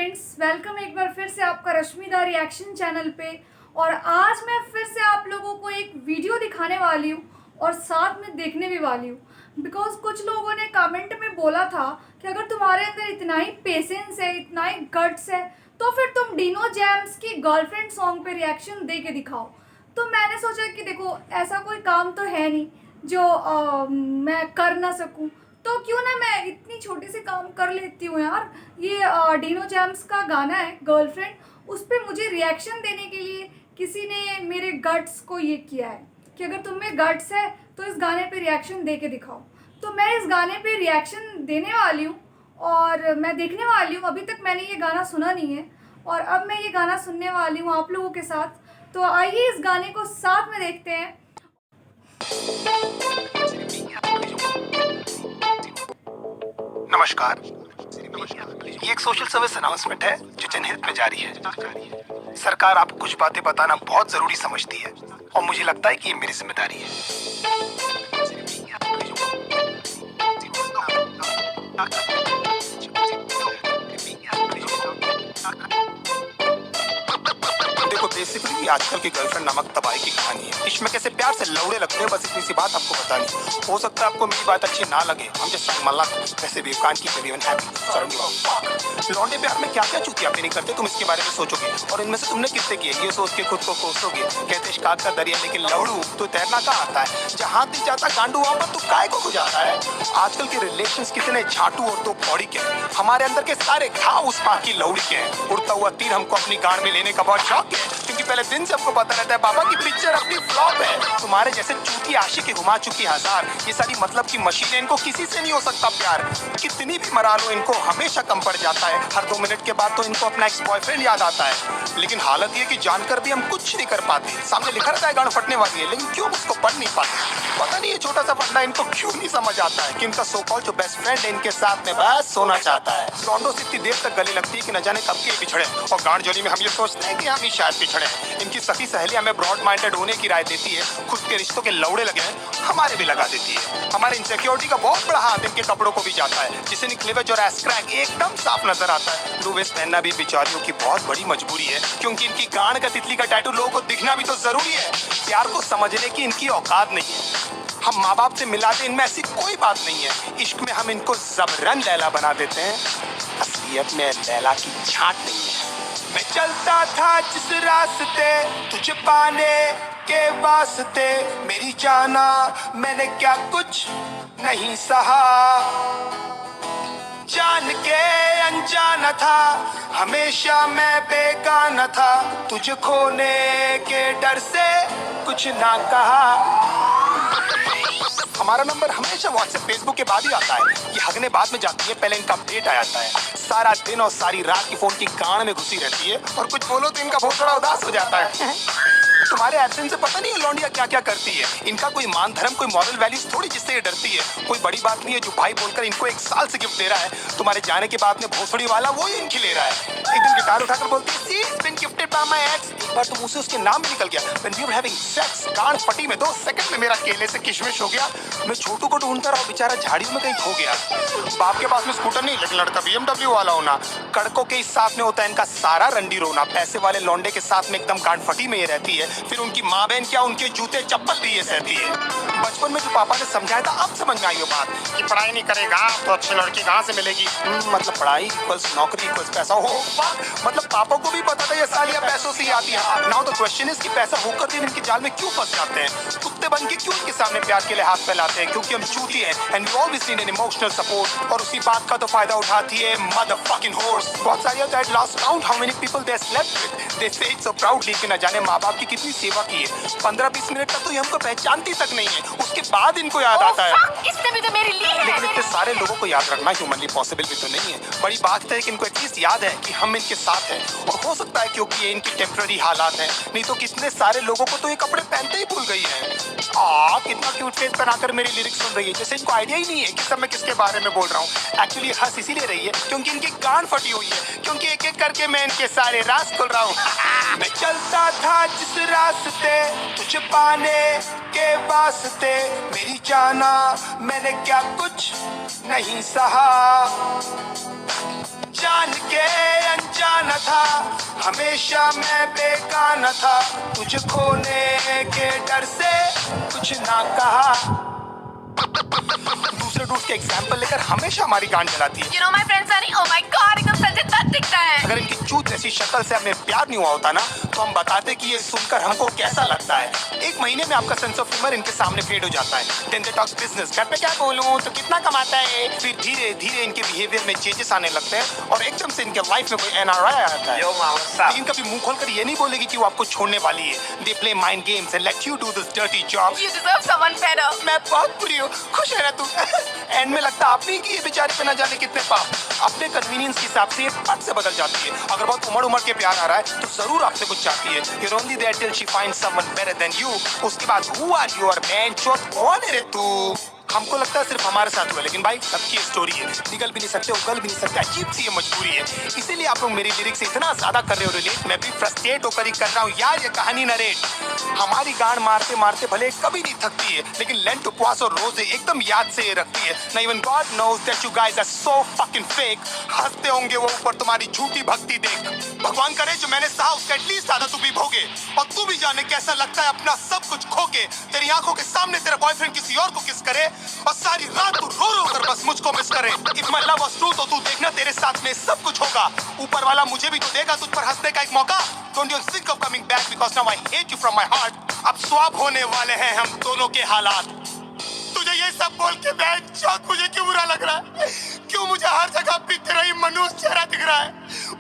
Friends, welcome एक बार फिर से आपका रश्मिदा रिएक्शन चैनल पे। और आज मैं फिर से आप लोगों को एक वीडियो दिखाने वाली हूँ और साथ में देखने भी वाली हूँ। बिकॉज कुछ लोगों ने कमेंट में बोला था कि अगर तुम्हारे अंदर इतना ही पेशेंस है, इतना ही गट्स है, तो फिर तुम डिनो जेम्स की गर्लफ्रेंड सॉन्ग पे रिएक्शन दे के दिखाओ। तो मैंने सोचा कि देखो, ऐसा कोई काम तो है नहीं जो मैं कर ना सकूं, तो क्यों ना मैं इतनी छोटी सी काम कर लेती हूँ यार। ये डिनो जैम्स का गाना है गर्लफ्रेंड, उस पर मुझे रिएक्शन देने के लिए किसी ने मेरे गट्स को ये किया है कि अगर तुम में गट्स है तो इस गाने पे रिएक्शन दे के दिखाओ। तो मैं इस गाने पे रिएक्शन देने वाली हूँ और मैं देखने वाली हूँ। अभी तक मैंने ये गाना सुना नहीं है और अब मैं ये गाना सुनने वाली हूँ आप लोगों के साथ। तो आइए इस गाने को साथ में देखते हैं। नमस्कार। ये एक सोशल सर्विस अनाउंसमेंट है जो जनहित में जारी है। सरकार आपको कुछ बातें बताना बहुत जरूरी समझती है और मुझे लगता है कि ये मेरी जिम्मेदारी है। देखो, बेसिकली आजकल की गर्लफ्रेंड नमक तबाही की कहानी है। इसमें कैसे प्यार से लौड़े लगते हैं, बस इतनी सी बात आपको बतानी। हो सकता है आपको मेरी बात अच्छी ना लगे, हम जस्ट मल्ला वैसे भी कान की बेबी हैप्पी। लौंडे प्यार में क्या क्या चूतिया नहीं करते, तुम इसके बारे में सोचोगे और इनमें से तुमने कितने किए ये सोच के खुद को कोसोगे। कहते इश्काक का दरिया लेकिन लौड़ू तो तैरना कहाँ आता है, जहाँ दिख जाता गांडू वहां पर तू काय को गुजारता है। आजकल के रिलेशंस कितने झाटू और दो पौड़ी के हैं। हमारे अंदर के सारे घाव उस पार की लौड़ी के हैं। उड़ता हुआ तीर हमको अपनी गांड में लेने का बहुत शौक है, क्योंकि पहले दिन से हमको पता रहता है बाबा की पिक्चर अपनी फ्लॉप है। तुम्हारे जैसे चूती आशिक की घुमा चुकी हजार, ये सारी मतलब की मशीन है, इनको किसी से नहीं हो सकता प्यार। कितनी भी मरा लो इनको हमेशा कम पड़ जाता है। हर 2 मिनट के बाद तो इनको अपना एक्स बॉयफ्रेंड याद आता है। लेकिन हालत ये कि जानकर भी हम कुछ नहीं कर पाते। सामने लिखा रहता है गांड फटने वाली है, लेकिन क्यों उसको पढ़ नहीं पाते। पता नहीं ये छोटा सा फंडा इनको क्यों नहीं समझ आता है कि इनका सो कॉल्ड जो बेस्ट फ्रेंड है इनके साथ में बस सोना चाहता है। लॉन्डो से इतनी देर तक गले लगती है कि न जाने कब के बिछड़े, और गांड जोली में हम ये सोचते हैं कि हम ही शायद पिछड़े। इनकी सखी सहेली हमें ब्रॉड माइंडेड होने की राय देती है, खुद के रिश्तों के लौड़े लगे हैं हमारे भी लगा देती है। हमारे इनसिक्योरिटी का बहुत बड़ा हाथ इनके कपड़ों को भी जाता है, जिससे क्लीवेज और एस क्रैक एकदम साफ नजर आता है। ब्लू वेस्ट पहनना भी बेचारियों की बहुत बड़ी मजबूरी है, क्योंकि इनकी गांड का तितली का टैटू लोगों को दिखना भी तो जरूरी है। प्यार को समझने की इनकी औकात नहीं है। हम माँ बाप से मिलाते, इनमें ऐसी कोई बात नहीं है। इश्क में हम इनको जबरन लैला बना देते हैं, असलियत में लैला की छाट नहीं है। मैं चलता था जिस रास्ते तुझे पाने के वास्ते, मेरी जाना मैंने क्या कुछ नहीं सहा। जान के अनजाना था, हमेशा मैं बेगाना था, तुझे खोने के डर से कुछ ना कहा। हमारा नंबर हमेशा व्हाट्सएप फेसबुक के बाद ही आता है। ये हगने बाद में जाती है, पहले इनका अपडेट आ जाता है। सारा दिन और सारी रात की फोन की गांड में घुसी रहती है, और कुछ बोलो तो इनका बहुत बड़ा उदास हो जाता है। तुम्हारे एब्सेंस से पता नहीं है लौंडिया क्या क्या करती है। इनका कोई मान धर्म, कोई मॉरल वैल्यूज थोड़ी जिससे ये डरती है। कोई बड़ी बात नहीं है जो भाई बोलकर इनको 1 साल से गिफ्ट दे रहा है। तुम्हारे जाने के बाद में भोसड़ी वाला वो ही इनकी ले रहा है। एक दिन गिटार उठाकर बोलती है, "See, it's been gifted by my ex." पर तुम उसे उसके नाम भी निकल गया। When we were having sex, गांड फटी में 2 सेकंड में मेरा केले से किशमिश हो गया। मैं छोटू को ढूंढता रहा, बेचारा झाड़ियों में कहीं खो गया। बाप के पास में स्कूटर नहीं, लेकिन लड़का BMW वाला होना। कड़कों के इस साथ में होता है इनका सारा रंडी रोना। पैसे वाले लौंडे के साथ में एकदम गांड फटी में ये रहती है, फिर उनकी माँ बहन क्या उनके जूते चप्पल भी ये सहती है। बचपन में जो पापा ने समझाया था अब समझ में आई वो बात कि पढ़ाई नहीं करेगा तो अच्छी लड़की कहाँ से मिलेगी। मतलब पढ़ाई इक्वल्स नौकरी इक्वल्स पैसा। हो मतलब पापा को भी पता था ये सालियां पैसों से ही आती है। नाउ द क्वेश्चन इज कि पैसा होकर भी इनके जाल में क्यों फंस जाते हैं। कुत्ते बन के क्यों इनके सामने प्यार के लिए हाथ फैलाते हैं, क्योंकि हम चूती हैं and we always need an emotional support. और उसी बात का तो फायदा उठाती है मदरफकिंग हॉर्स। बहुत सारी that last count how many people they slept with, they say it so proudly कि न जाने माँ बाप की कितनी सेवा की है। 15-20 मिनट तक तो ये हमको पहचानती तक नहीं है, उसके बाद इनको याद आता है। इसने भी तो मेरी ली है। लेकिन इतने सारे लोगों को याद रखना ह्यूमनली पॉसिबल भी तो नहीं है। बड़ी बात है कि इनको एटलीस्ट याद है कि हम इनके साथ हैं, और हो सकता है क्योंकि ये इनकी टेम्पररी हालात हैं। नहीं तो कितने सारे लोगों को तो ये कपड़े पहनते ही भूल गई है। कितना क्यूट फेस बनाकर मेरी लिरिक्स सुन रही है, जैसे इनको आइडिया ही नहीं है कि सब मैं किसके बारे में बोल रहा हूँ। एक्चुअली हंस इसीलिए रही है क्योंकि इनकी गांड फटी हुई है, क्योंकि एक एक करके मैं इनके सारे राज खोल रहा हूँ। मैं चलता था जिस रास्ते तुझे पाने के वास्ते, मेरी जाना मैंने क्या कुछ नहीं सहा। जान के अनजान हमेशा मैं बेगाना था, तुझे खोने के डर से कुछ ना कहा। दूसरे डूड के एग्जाम्पल लेकर हमेशा हमारी गांड जलाती है। You know my friend Sunny? Oh my God, एकदम संजय दत्त दिखता है। अगर इनकी चूत जैसी शक्ल से हमें प्यार नहीं हुआ होता ना, तो हम बताते कि ये सुनकर हमको कैसा लगता है। एक महीने में आपका सेंस ऑफ ह्यूमर इनके सामने फेड हो जाता है। देन दे टॉक बिजनेस, घर पे क्या बोलूं, तो कितना कमाता है। फिर धीरे धीरे इनके बिहेवियर में चेंजेस आने लगते हैं और एकदम से इनके लाइफ में कोई एनआरआई आता है। लेकिन कभी मुंह खोलकर ये नहीं बोलेगी कि वो आपको छोड़ने वाली है। They play mind games and let you do this dirty job. You deserve someone better. मैं बहुत बुरी हूँ, खुश है ना तू? एंड में लगता आप नहीं कि ये बेचारे पे ना जाने कितने पाप अपने कन्वीनियंस के हिसाब से पट से बदल जाती है। अगर बहुत उमड़ के प्यार आ रहा है तो जरूर आपसे कुछ चाहती है। You're only there till she finds someone better than you. उसके बाद who are you और man चोट कौन है रे तू? हमको लगता है सिर्फ हमारे साथ हुआ, लेकिन भाई सबकी स्टोरी है। निकल भी नहीं सकते, उगल भी नहीं सकते, अजीब सी ये मजबूरी है। इसीलिए आप लोग मेरी लिरिक्स से इतना ज्यादा कर रहे हो रिलेट, मैं भी फ्रस्ट्रेट होकर ही कर रहा हूँ यार ये कहानी नरेट। हमारी गांड मारते मारते भले कभी नहीं थकती है, लेकिन लेंट उपवास और रोजे एकदम याद से ये रखती है ना। Even God knows that you guys are so fucking fake. हंसते होंगे वो ऊपर तुम्हारी झूठी भक्ति देख। भगवान करे जो मैंने सहा उसका एटलीस्ट आधा तू भी भोगे, और तू भी जाने कैसा लगता है अपना सब कुछ खो के। तेरी आंखों के सामने तेरा बॉयफ्रेंड किसी और को किस करे और सारी रात तू रो रो कर बस मुझको मिस करे। If my love was true तो तू देखना तेरे साथ में सब कुछ होगा। ऊपर वाला मुझे भी तो देगा तुझ पर हंसने का एक मौका। Don't you think of coming back because now I hate you from my heart. अब स्वैप होने वाले हैं हम दोनों के हालात। तुझे ये सब बोल के मुझे क्यों बुरा लग रहा है? क्यों मुझे हर जगह पे तेरा ही मनुष्य चेहरा दिख रहा है?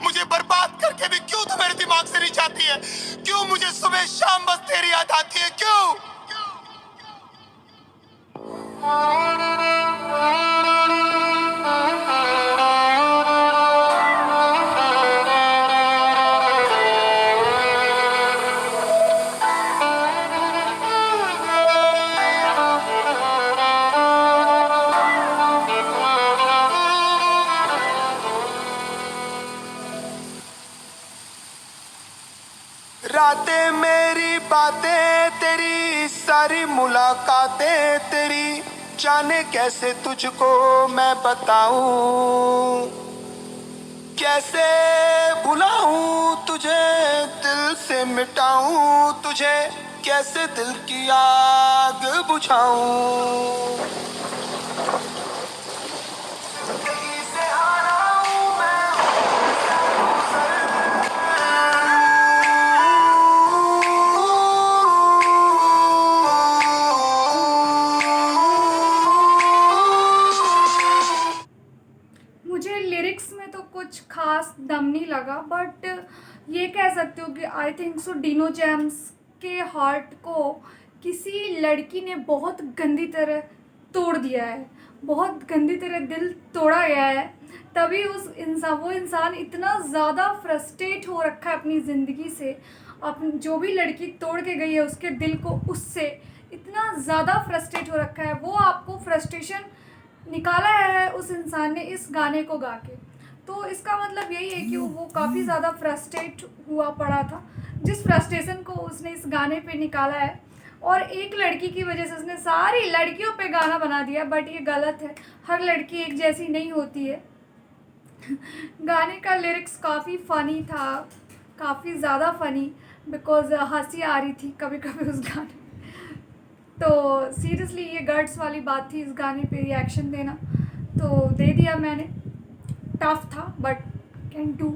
मुझे बर्बाद करके भी क्यों तू मेरे दिमाग से नहीं जाती है? क्यों मुझे सुबह शाम बस तेरी याद आती है? क्यों? रातें मेरी बातें तेरी, सारी मुलाकातें तेरी, जाने कैसे तुझको मैं बताऊं, कैसे भुलाऊं तुझे, दिल से मिटाऊं तुझे, कैसे दिल की आग बुझाऊं। कहीं से हारा हूं मैं, मुझे लिरिक्स में तो कुछ खास दम नहीं लगा, बट ये कह सकती हूँ कि I think so Dino James के हार्ट को किसी लड़की ने बहुत गंदी तरह तोड़ दिया है, बहुत गंदी तरह दिल तोड़ा गया है। तभी वो इंसान इतना ज़्यादा फ्रस्ट्रेट हो रखा है अपनी ज़िंदगी से, जो भी लड़की तोड़ के गई है उसके दिल को, उससे इतना ज़्यादा फ्रस्ट्रेट हो रखा है। वो आपको फ्रस्ट्रेशन निकाला है उस इंसान ने इस गाने को गा के। तो इसका मतलब यही है कि वो काफ़ी ज़्यादा फ्रस्ट्रेट हुआ पड़ा था, जिस फ्रस्ट्रेशन को उसने इस गाने पे निकाला है। और एक लड़की की वजह से उसने सारी लड़कियों पे गाना बना दिया, बट ये गलत है। हर लड़की एक जैसी नहीं होती है। गाने का लिरिक्स काफ़ी फ़नी था, काफ़ी ज़्यादा फ़नी, बिकॉज़ हंसी आ रही थी कभी कभी उस गाने। तो सीरियसली ये गट्स वाली बात थी इस गाने पे रिएक्शन देना, तो दे दिया मैंने। टफ था बट कैन डू।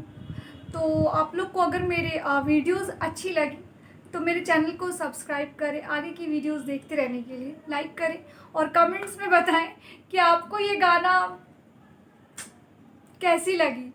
तो आप लोग को अगर मेरे वीडियोस अच्छी लगी तो मेरे चैनल को सब्सक्राइब करें, आगे की वीडियोस देखते रहने के लिए लाइक करें, और कमेंट्स में बताएं कि आपको ये गाना कैसी लगी।